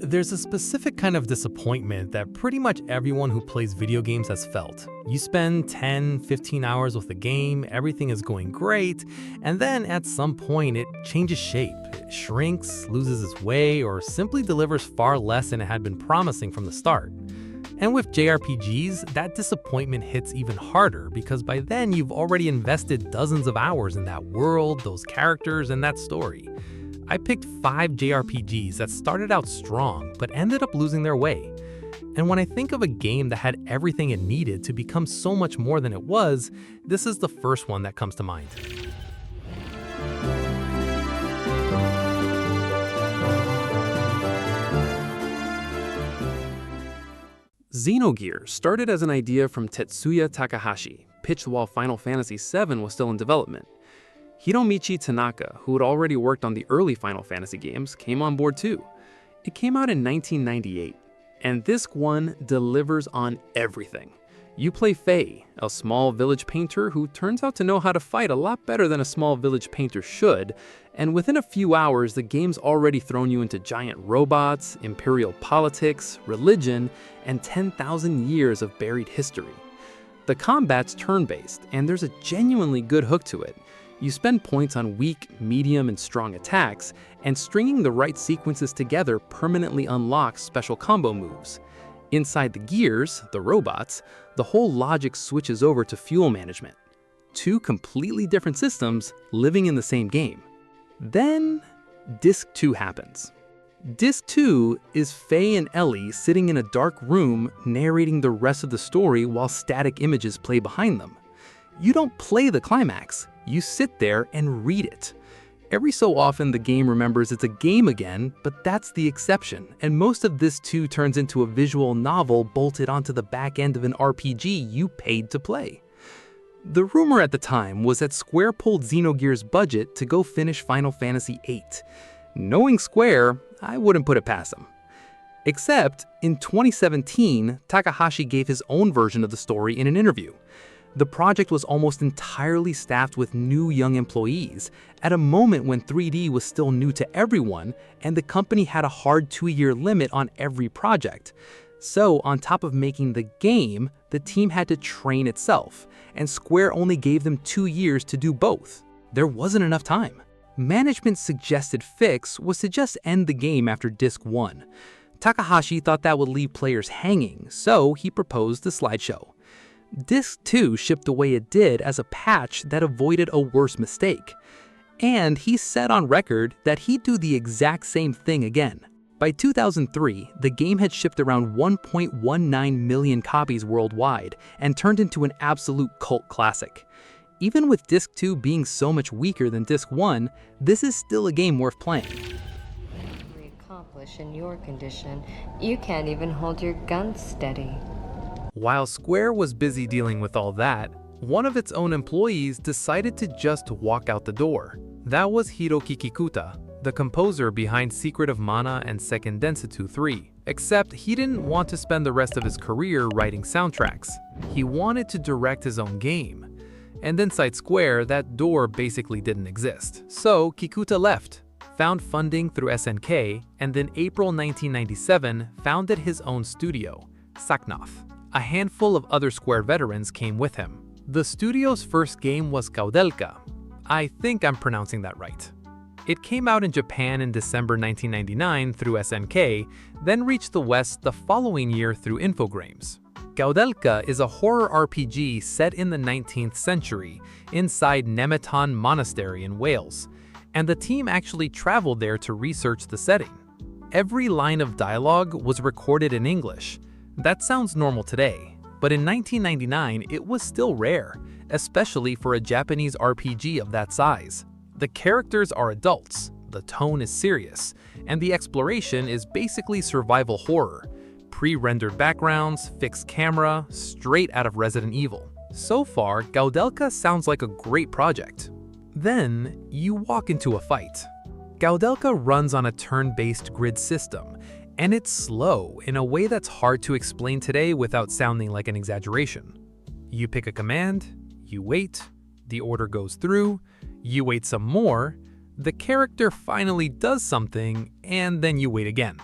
There's a specific kind of disappointment that pretty much everyone who plays video games has felt. You spend 10, 15 hours with the game, everything is going great, and then at some point it changes shape. It shrinks, loses its way, or simply delivers far less than it had been promising from the start. And with JRPGs, that disappointment hits even harder because by then you've already invested dozens of hours in that world, those characters, and that story. I picked 5 JRPGs that started out strong but ended up losing their way. And when I think of a game that had everything it needed to become so much more than it was, this is the first one that comes to mind. Xenogears started as an idea from Tetsuya Takahashi, pitched while Final Fantasy VII was still in development. Hiromichi Tanaka, who had already worked on the early Final Fantasy games, came on board too. It came out in 1998, and Disc 1 delivers on everything. You play Faye, a small village painter who turns out to know how to fight a lot better than a small village painter should, and within a few hours the game's already thrown you into giant robots, imperial politics, religion, and 10,000 years of buried history. The combat's turn-based, and there's a genuinely good hook to it. You spend points on weak, medium, and strong attacks, and stringing the right sequences together permanently unlocks special combo moves. Inside the gears, the robots, the whole logic switches over to fuel management. 2 completely different systems living in the same game. Then, Disc 2 happens. Disc 2 is Faye and Ellie sitting in a dark room narrating the rest of the story while static images play behind them. You don't play the climax. You sit there and read it. Every so often the game remembers it's a game again, but that's the exception, and most of this too turns into a visual novel bolted onto the back end of an RPG you paid to play. The rumor at the time was that Square pulled Xenogears' budget to go finish Final Fantasy VIII. Knowing Square, I wouldn't put it past them. Except, in 2017, Takahashi gave his own version of the story in an interview. The project was almost entirely staffed with new young employees, at a moment when 3D was still new to everyone, and the company had a hard 2-year limit on every project. So, on top of making the game, the team had to train itself, and Square only gave them 2 years to do both. There wasn't enough time. Management's suggested fix was to just end the game after Disc 1. Takahashi thought that would leave players hanging, so he proposed the slideshow. Disc 2 shipped the way it did as a patch that avoided a worse mistake. And he said on record that he'd do the exact same thing again. By 2003, the game had shipped around 1.19 million copies worldwide and turned into an absolute cult classic. Even with Disc 2 being so much weaker than Disc 1, this is still a game worth playing. Accomplish in your condition, you can't even hold your gun steady. While Square was busy dealing with all that, one of its own employees decided to just walk out the door. That was Hiroki Kikuta, the composer behind Secret of Mana and Second Densetsu 3. Except he didn't want to spend the rest of his career writing soundtracks. He wanted to direct his own game. And inside Square, that door basically didn't exist. So Kikuta left, found funding through SNK, and in April 1997 founded his own studio, Saknoth. A handful of other Square veterans came with him. The studio's first game was Gaudelka. I think I'm pronouncing that right. It came out in Japan in December 1999 through SNK, then reached the West the following year through Infogrames. Gaudelka is a horror RPG set in the 19th century inside Nemeton Monastery in Wales, and the team actually traveled there to research the setting. Every line of dialogue was recorded in English. That sounds normal today, but in 1999 it was still rare, especially for a Japanese RPG of that size. The characters are adults, the tone is serious, and the exploration is basically survival horror. Pre-rendered backgrounds, fixed camera, straight out of Resident Evil. So far, Gaudelka sounds like a great project. Then, you walk into a fight. Gaudelka runs on a turn-based grid system, and it's slow in a way that's hard to explain today without sounding like an exaggeration. You pick a command, you wait, the order goes through, you wait some more, the character finally does something, and then you wait again.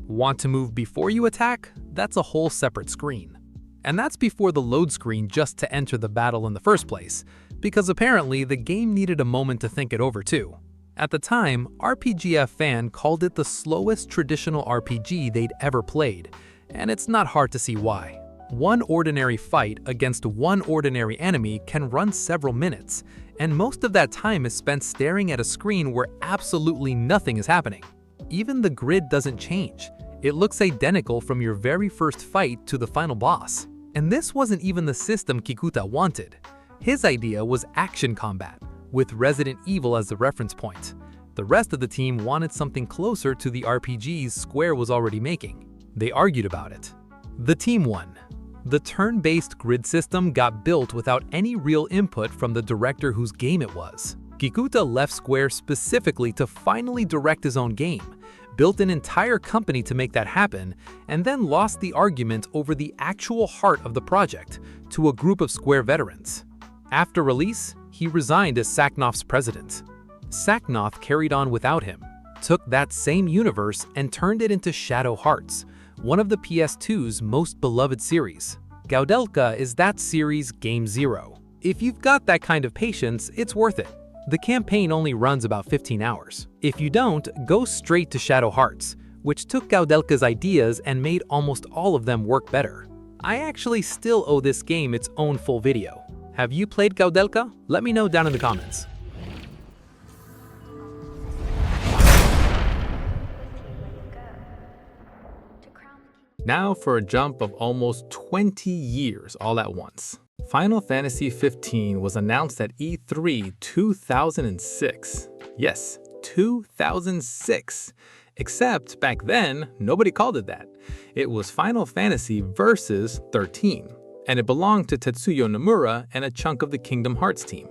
Want to move before you attack? That's a whole separate screen. And that's before the load screen just to enter the battle in the first place, because apparently the game needed a moment to think it over too. At the time, RPGF Fan called it the slowest traditional RPG they'd ever played, and it's not hard to see why. One ordinary fight against one ordinary enemy can run several minutes, and most of that time is spent staring at a screen where absolutely nothing is happening. Even the grid doesn't change. It looks identical from your very first fight to the final boss. And this wasn't even the system Kikuta wanted. His idea was action combat, with Resident Evil as the reference point. The rest of the team wanted something closer to the RPGs Square was already making. They argued about it. The team won. The turn-based grid system got built without any real input from the director whose game it was. Kikuta left Square specifically to finally direct his own game, built an entire company to make that happen, and then lost the argument over the actual heart of the project to a group of Square veterans. After release, he resigned as Saknoth's president. Saknoth carried on without him, took that same universe and turned it into Shadow Hearts, one of the PS2's most beloved series. Gaudelka is that series' Game Zero. If you've got that kind of patience, it's worth it. The campaign only runs about 15 hours. If you don't, go straight to Shadow Hearts, which took Gaudelka's ideas and made almost all of them work better. I actually still owe this game its own full video. Have you played Gaudelka? Let me know down in the comments. Now for a jump of almost 20 years all at once. Final Fantasy XV was announced at E3 2006. Yes, 2006. Except back then, nobody called it that. It was Final Fantasy Versus 13, and it belonged to Tetsuya Nomura and a chunk of the Kingdom Hearts team.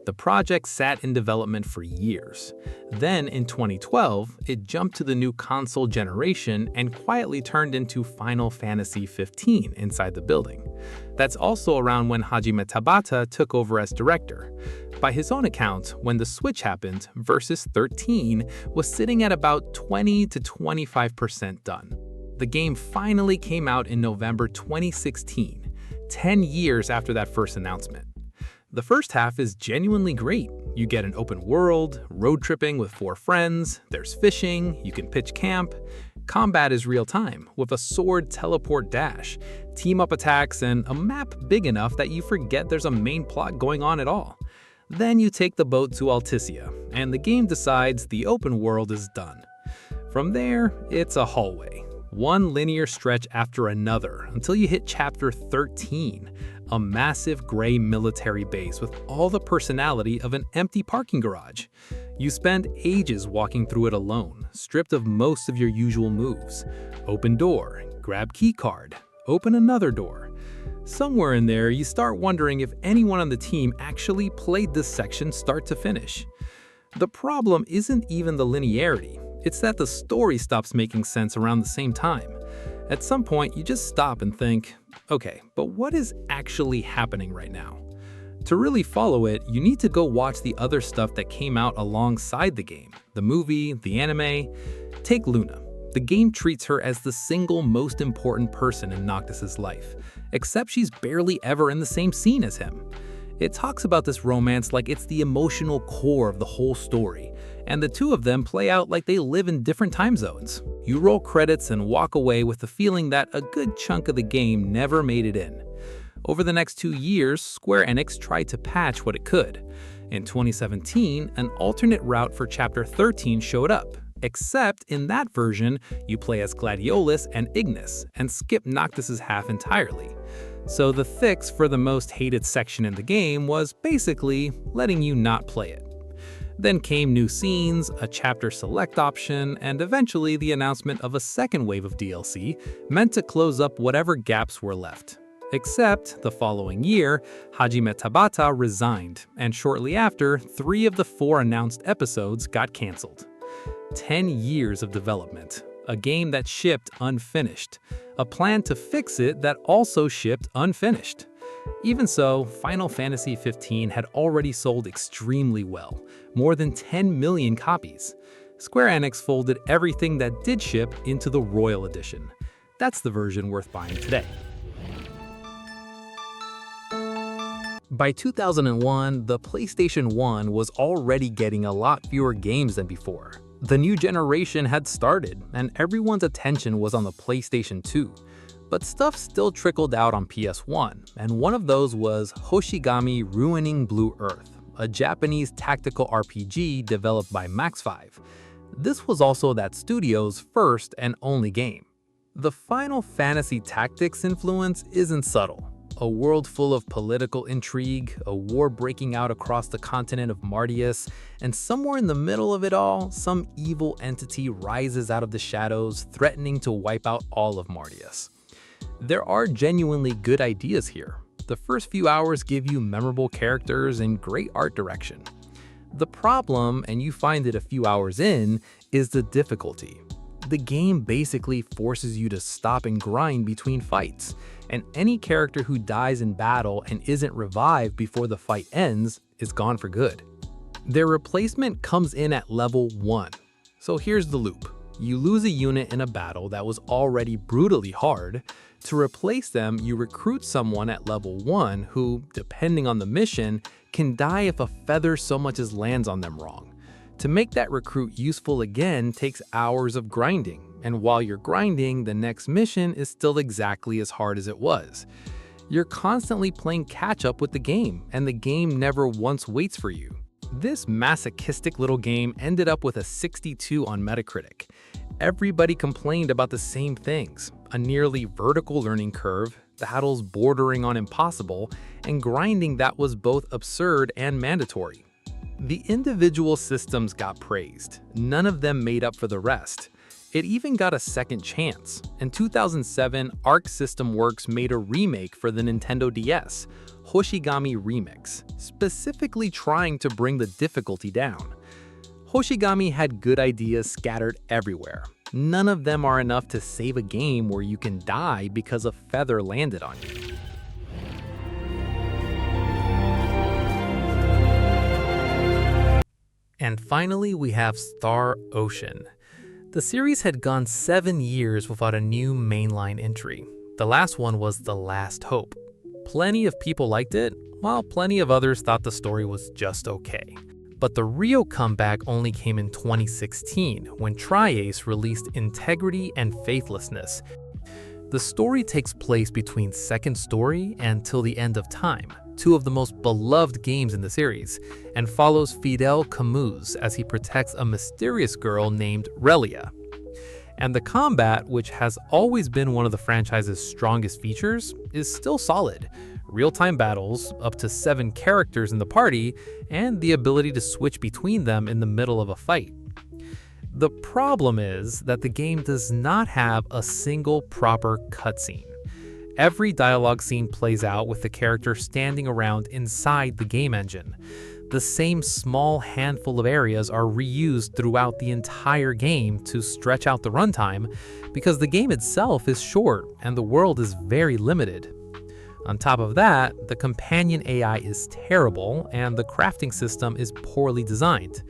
The project sat in development for years. Then in 2012, it jumped to the new console generation and quietly turned into Final Fantasy XV inside the building. That's also around when Hajime Tabata took over as director. By his own account, when the switch happened, Versus 13 was sitting at about 20 to 25% done. The game finally came out in November 2016, 10 years after that first announcement. The first half is genuinely great. You get an open world, road tripping with 4 friends, there's fishing, you can pitch camp. Combat is real-time, with a sword teleport dash, team-up attacks, and a map big enough that you forget there's a main plot going on at all. Then you take the boat to Alticia, and the game decides the open world is done. From there, it's a hallway. One linear stretch after another until you hit Chapter 13, a massive gray military base with all the personality of an empty parking garage. You spend ages walking through it alone, stripped of most of your usual moves. Open door, grab key card, open another door. Somewhere in there, you start wondering if anyone on the team actually played this section start to finish. The problem isn't even the linearity. It's that the story stops making sense around the same time. At some point, you just stop and think, okay, but what is actually happening right now? To really follow it, you need to go watch the other stuff that came out alongside the game, the movie, the anime. Take Luna. The game treats her as the single most important person in Noctis's life, except she's barely ever in the same scene as him. It talks about this romance like it's the emotional core of the whole story, and the two of them play out like they live in different time zones. You roll credits and walk away with the feeling that a good chunk of the game never made it in. Over the next 2 years, Square Enix tried to patch what it could. In 2017, an alternate route for Chapter 13 showed up, except in that version, you play as Gladiolus and Ignis, and skip Noctis's half entirely. So the fix for the most hated section in the game was basically letting you not play it. Then came new scenes, a chapter select option, and eventually the announcement of a second wave of DLC meant to close up whatever gaps were left. Except, the following year, Hajime Tabata resigned, and shortly after, 3 of the 4 announced episodes got cancelled. 10 years of development, a game that shipped unfinished, a plan to fix it that also shipped unfinished. Even so, Final Fantasy XV had already sold extremely well, more than 10 million copies. Square Enix folded everything that did ship into the Royal Edition. That's the version worth buying today. By 2001, the PlayStation 1 was already getting a lot fewer games than before. The new generation had started, and everyone's attention was on the PlayStation 2. But stuff still trickled out on PS1, and one of those was Hoshigami Ruining Blue Earth, a Japanese tactical RPG developed by Max 5. This was also that studio's first and only game. The Final Fantasy Tactics influence isn't subtle. A world full of political intrigue, a war breaking out across the continent of Mardius, and somewhere in the middle of it all, some evil entity rises out of the shadows, threatening to wipe out all of Mardius. There are genuinely good ideas here. The first few hours give you memorable characters and great art direction. The problem, and you find it a few hours in, is the difficulty. The game basically forces you to stop and grind between fights, and any character who dies in battle and isn't revived before the fight ends is gone for good. Their replacement comes in at level 1. So here's the loop. You lose a unit in a battle that was already brutally hard. To replace them, you recruit someone at level 1 who, depending on the mission, can die if a feather so much as lands on them wrong. To make that recruit useful again takes hours of grinding, and while you're grinding, the next mission is still exactly as hard as it was. You're constantly playing catch-up with the game, and the game never once waits for you. This masochistic little game ended up with a 62 on Metacritic. Everybody complained about the same things: a nearly vertical learning curve, battles bordering on impossible, and grinding that was both absurd and mandatory. The individual systems got praised. None of them made up for the rest. It even got a second chance. In 2007, Arc System Works made a remake for the Nintendo DS, Hoshigami Remix, specifically trying to bring the difficulty down. Hoshigami had good ideas scattered everywhere. None of them are enough to save a game where you can die because a feather landed on you. And finally, we have Star Ocean. The series had gone 7 years without a new mainline entry. The last one was The Last Hope. Plenty of people liked it, while plenty of others thought the story was just okay. But the real comeback only came in 2016, when Tri-Ace released Integrity and Faithlessness. The story takes place between Second Story and Till the End of Time, two of the most beloved games in the series, and follows Fidel Camus as he protects a mysterious girl named Relia. And the combat, which has always been one of the franchise's strongest features, is still solid. Real-time battles, up to 7 characters in the party, and the ability to switch between them in the middle of a fight. The problem is that the game does not have a single proper cutscene. Every dialogue scene plays out with the character standing around inside the game engine. The same small handful of areas are reused throughout the entire game to stretch out the runtime because the game itself is short and the world is very limited. On top of that, the companion AI is terrible and the crafting system is poorly designed.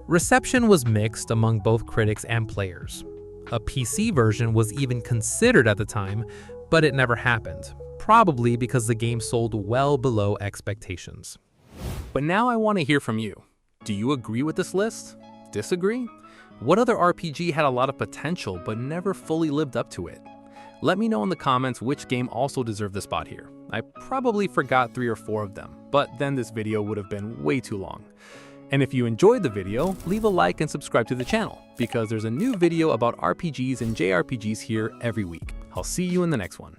Reception was mixed among both critics and players. A PC version was even considered at the time, but it never happened, probably because the game sold well below expectations. But now I want to hear from you. Do you agree with this list? Disagree? What other RPG had a lot of potential but never fully lived up to it? Let me know in the comments which game also deserved the spot here. I probably forgot 3 or 4 of them, but then this video would have been way too long. And if you enjoyed the video, leave a like and subscribe to the channel, because there's a new video about RPGs and JRPGs here every week. I'll see you in the next one.